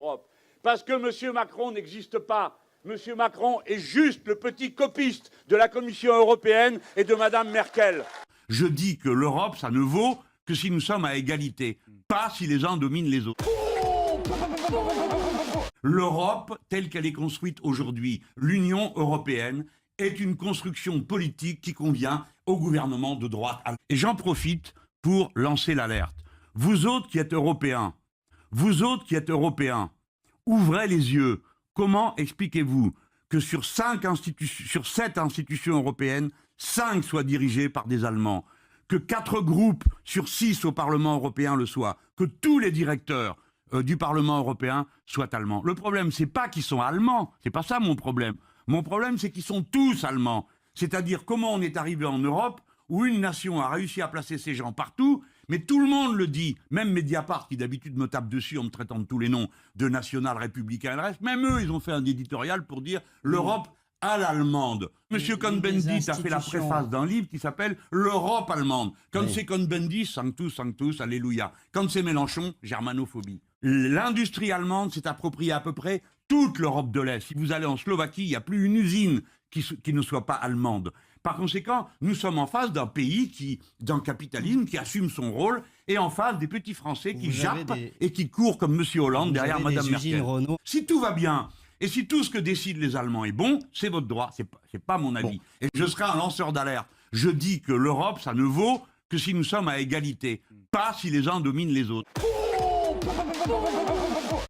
Europe. Parce que M. Macron n'existe pas. M. Macron est juste le petit copiste de la Commission européenne et de Mme Merkel. Je dis que l'Europe, ça ne vaut que si nous sommes à égalité, pas si les uns dominent les autres. L'Europe, telle qu'elle est construite aujourd'hui, l'Union européenne, est une construction politique qui convient au gouvernement de droite. Et j'en profite pour lancer l'alerte. Vous autres qui êtes européens, ouvrez les yeux. Comment expliquez-vous que sur 7 institutions européennes, 5 soient dirigées par des Allemands, que 4 groupes sur 6 au Parlement européen le soient, que tous les directeurs du Parlement européen soient allemands? Le problème, c'est pas qu'ils sont allemands, c'est pas ça mon problème. Mon problème, c'est qu'ils sont tous allemands. C'est-à-dire comment on est arrivé en Europe où une nation a réussi à placer ses gens partout, mais tout le monde le dit, même Mediapart, qui d'habitude me tape dessus en me traitant de tous les noms de national, républicain et le reste, même eux, ils ont fait un éditorial pour dire l'Europe à l'allemande. Monsieur Cohn-Bendit a fait la préface d'un livre qui s'appelle L'Europe allemande. Quand c'est Cohn-Bendit, sanctus, alléluia. Quand c'est Mélenchon, germanophobie. L'industrie allemande s'est appropriée à peu près toute l'Europe de l'Est. Si vous allez en Slovaquie, il n'y a plus une usine qui ne soit pas allemande. Par conséquent, nous sommes en face d'un pays d'un capitalisme qui assume son rôle et en face des petits Français qui jappent et qui courent comme M. Hollande derrière Mme Merkel. Si tout va bien et si tout ce que décident les Allemands est bon, c'est votre droit, c'est pas mon avis. Et je serai un lanceur d'alerte. Je dis que l'Europe, ça ne vaut que si nous sommes à égalité, pas si les uns dominent les autres.